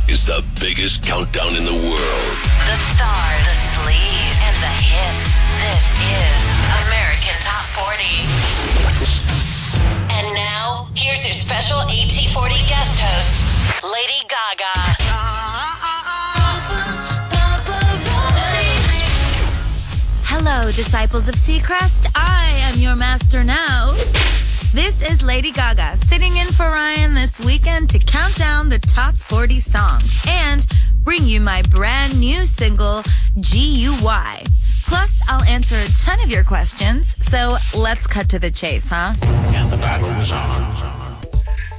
is the biggest countdown in the world. The stars, the sleeves, and the hits. This is American Top 40. And now, here's your special AT40 guest host, Lady Gaga. Hello, disciples of Seacrest. I am your master now. This is Lady Gaga sitting in for Ryan this weekend to count down the top 40 songs and bring you my brand new single, GUY. Plus, I'll answer a ton of your questions, so let's cut to the chase, huh? And the battle was on.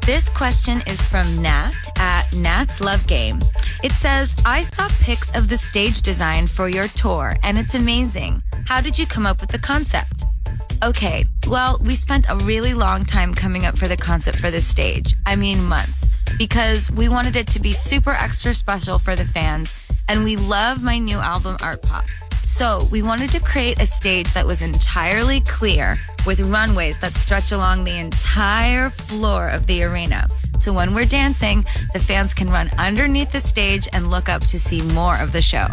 This question is from Nat at Nat's Love Game. It says, I saw pics of the stage design for your tour, and it's amazing. How did you come up with the concept? Okay, well, we spent a really long time coming up for the concept for this stage. I mean months. Because we wanted it to be super extra special for the fans, and we love my new album, Art Pop. So we wanted to create a stage that was entirely clear with runways that stretch along the entire floor of the arena. So when we're dancing, the fans can run underneath the stage and look up to see more of the show.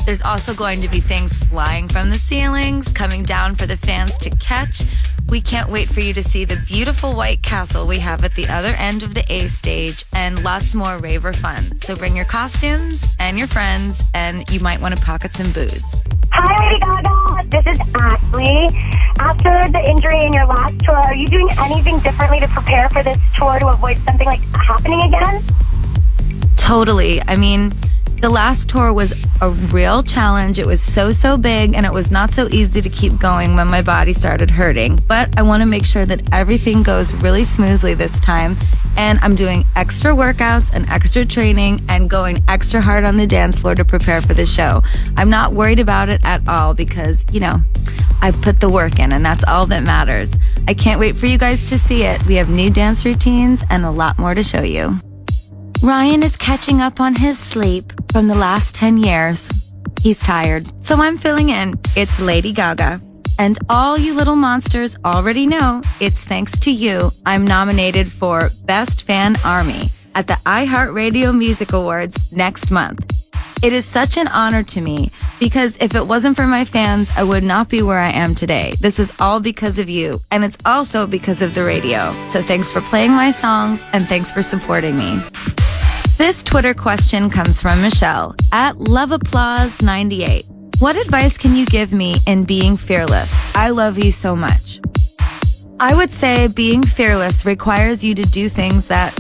There's also going to be things flying from the ceilings, coming down for the fans to catch. We can't wait for you to see the beautiful white castle we have at the other end of the A stage and lots more raver fun. So bring your costumes and your friends, and you might want to pocket some booze. Hi, Lady Gaga. This is Ashley. After the injury in your last tour, are you doing anything differently to prepare for this tour to avoid something like happening again? Totally. I mean, the last tour was a real challenge. It was so big, and it was not so easy to keep going when my body started hurting. But I want to make sure that everything goes really smoothly this time. And I'm doing extra workouts and extra training and going extra hard on the dance floor to prepare for the show. I'm not worried about it at all because, I've put the work in, and that's all that matters. I can't wait for you guys to see it. We have new dance routines and a lot more to show you. Ryan is catching up on his sleep from the last 10 years. He's tired, so I'm filling in. It's Lady Gaga. And all you little monsters already know, it's thanks to you I'm nominated for Best Fan Army at the iHeartRadio Music Awards next month. It is such an honor to me because if it wasn't for my fans, I would not be where I am today. This is all because of you, and it's also because of the radio. So thanks for playing my songs, and thanks for supporting me. This Twitter question comes from Michelle at LoveApplause98. What advice can you give me in being fearless? I love you so much. I would say being fearless requires you to do things that,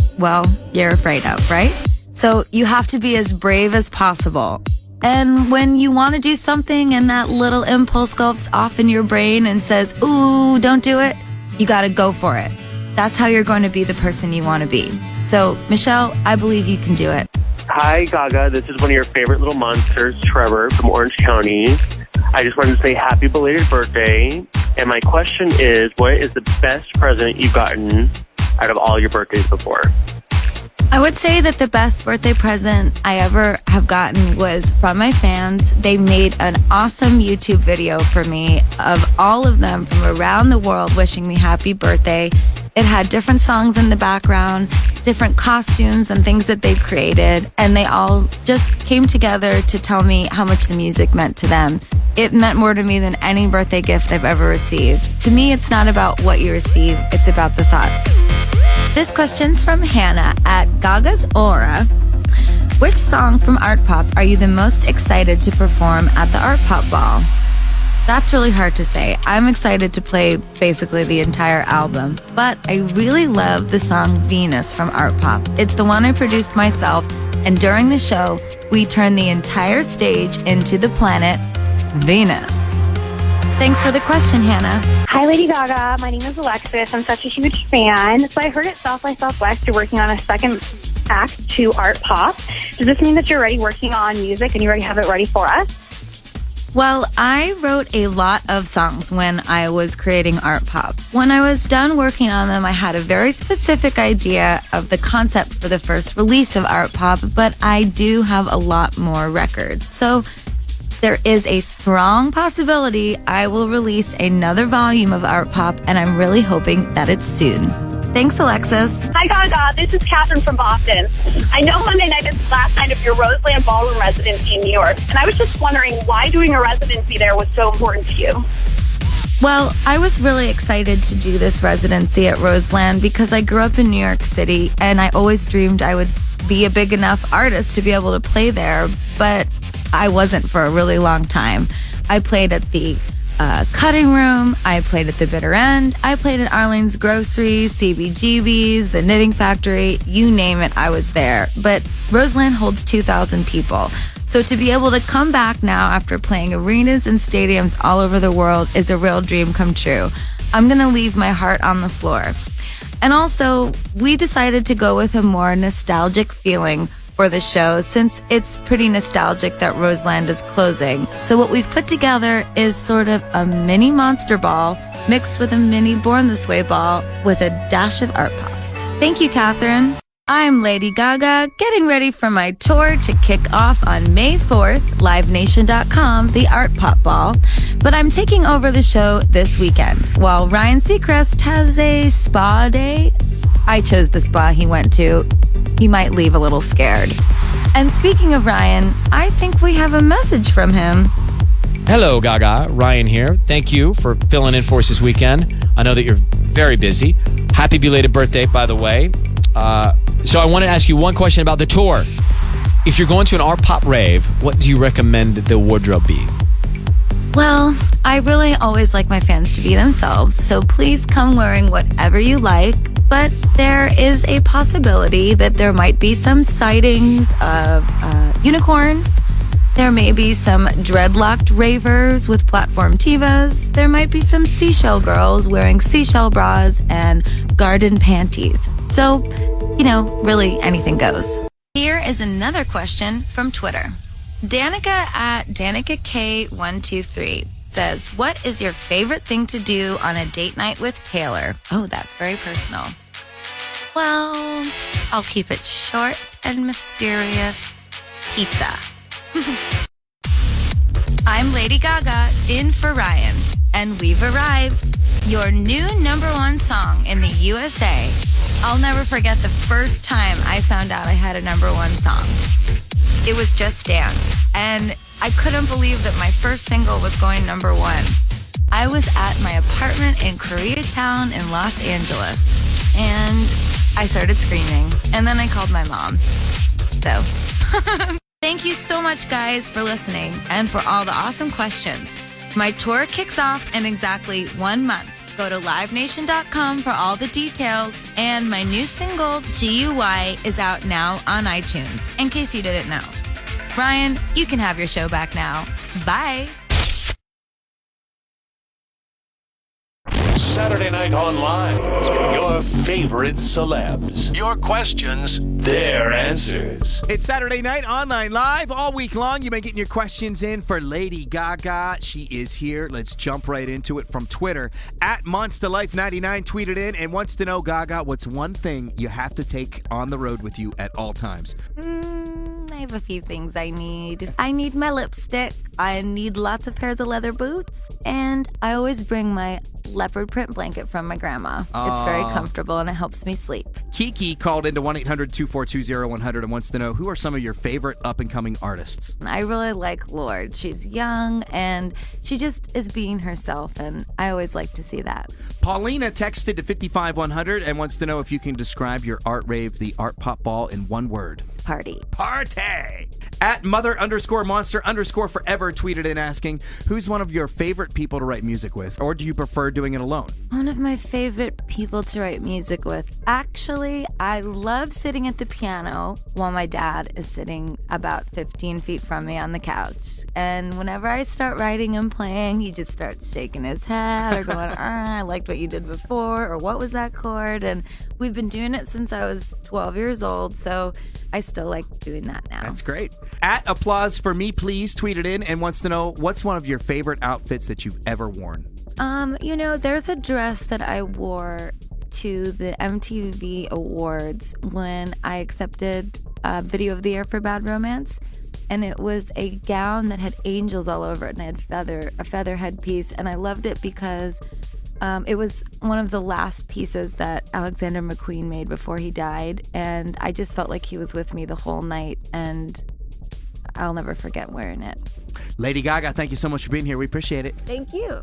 you're afraid of, right? So you have to be as brave as possible. And when you want to do something and that little impulse goes off in your brain and says, ooh, don't do it, you got to go for it. That's how you're going to be the person you want to be. So, Michelle, I believe you can do it. Hi, Gaga. This is one of your favorite little monsters, Trevor, from Orange County. I just wanted to say happy belated birthday. And my question is, what is the best present you've gotten out of all your birthdays before? I would say that the best birthday present I ever have gotten was from my fans. They made an awesome YouTube video for me of all of them from around the world wishing me happy birthday. It had different songs in the background, different costumes and things that they created, and they all just came together to tell me how much the music meant to them. It meant more to me than any birthday gift I've ever received. To me, it's not about what you receive, it's about the thought. This question's from Hannah at Gaga's Aura. Which song from Art Pop are you the most excited to perform at the Art Pop Ball? That's really hard to say. I'm excited to play basically the entire album, but I really love the song Venus from Art Pop. It's the one I produced myself, and during the show, we turned the entire stage into the planet Venus. Thanks for the question, Hannah. Hi, Lady Gaga. My name is Alexis. I'm such a huge fan. So I heard at South by Southwest you're working on a second act to Art Pop. Does this mean that you're already working on music and you already have it ready for us? Well, I wrote a lot of songs when I was creating Art Pop. When I was done working on them, I had a very specific idea of the concept for the first release of Art Pop, but I do have a lot more records. So there is a strong possibility I will release another volume of Art Pop, and I'm really hoping that it's soon. Thanks, Alexis. Hi, Gaga. This is Catherine from Boston. I know Monday night is the last night of your Roseland Ballroom residency in New York, and I was just wondering why doing a residency there was so important to you. Well, I was really excited to do this residency at Roseland because I grew up in New York City and I always dreamed I would be a big enough artist to be able to play there, but I wasn't for a really long time. I played at the Cutting Room, I played at the Bitter End, I played at Arlene's Grocery, CBGB's, the Knitting Factory, you name it, I was there. But Roseland holds 2,000 people. So to be able to come back now after playing arenas and stadiums all over the world is a real dream come true. I'm going to leave my heart on the floor. And also, we decided to go with a more nostalgic feeling for the show since it's pretty nostalgic that Roseland is closing. So what we've put together is sort of a mini Monster Ball mixed with a mini Born This Way ball with a dash of art pop. Thank you, Catherine. I'm Lady Gaga, getting ready for my tour to kick off on May 4th, livenation.com, the Art Pop Ball. But I'm taking over the show this weekend, while Ryan Seacrest has a spa day. I chose the spa he went to. He might leave a little scared. And speaking of Ryan, I think we have a message from him. Hello, Gaga. Ryan here. Thank you for filling in for us this weekend. I know that you're very busy. Happy belated birthday, by the way. So I want to ask you one question about the tour. If you're going to an art pop rave, what do you recommend the wardrobe be? Well, I really always like my fans to be themselves, so please come wearing whatever you like. But there is a possibility that there might be some sightings of unicorns. There may be some dreadlocked ravers with platform tivas. There might be some seashell girls wearing seashell bras and garden panties. So, really anything goes. Here is another question from Twitter. Danica at DanicaK123 says, what is your favorite thing to do on a date night with Taylor? Oh, that's very personal. Well, I'll keep it short and mysterious. Pizza. I'm Lady Gaga, in for Ryan, and we've arrived. Your new #1 song in the USA. I'll never forget the first time I found out I had a #1 song. It was Just Dance, and I couldn't believe that my first single was going #1. I was at my apartment in Koreatown in Los Angeles, and I started screaming, and then I called my mom. So, thank you so much, guys, for listening and for all the awesome questions. My tour kicks off in exactly 1 month. Go to livenation.com for all the details, and my new single, GUY, is out now on iTunes, in case you didn't know. Ryan, you can have your show back now. Bye. Saturday Night Online. Your favorite celebs. Your questions, their answers. It's Saturday Night Online Live all week long. You've been getting your questions in for Lady Gaga. She is here. Let's jump right into it from Twitter. At MonsterLife99 tweeted in and wants to know, Gaga, what's one thing you have to take on the road with you at all times? I have a few things I need. I need my lipstick. I need lots of pairs of leather boots. And I always bring my leopard print blanket from my grandma. It's very comfortable and it helps me sleep. Kiki called into 1-800-242-0100 and wants to know, who are some of your favorite up-and-coming artists? I really like Lorde. She's young and she just is being herself, and I always like to see that. Paulina texted to 55100 and wants to know if you can describe your art rave, the Art Pop Ball, in one word. Party. Party! At mother_monster_forever tweeted in asking, who's one of your favorite people to write music with, or do you prefer doing it alone? One of my favorite people to write music with. Actually, I love sitting at the piano while my dad is sitting about 15 feet from me on the couch. And whenever I start writing and playing, he just starts shaking his head or going, I liked what you did before, or what was that chord? And we've been doing it since I was 12 years old, so I still like doing that now. That's great. At Applause for Me Please tweeted in and wants to know, what's one of your favorite outfits that you've ever worn? There's a dress that I wore to the MTV Awards when I accepted Video of the Year for Bad Romance. And it was a gown that had angels all over it, and I had a feather headpiece. And I loved it because It was one of the last pieces that Alexander McQueen made before he died, and I just felt like he was with me the whole night, and I'll never forget wearing it. Lady Gaga, thank you so much for being here. We appreciate it. Thank you.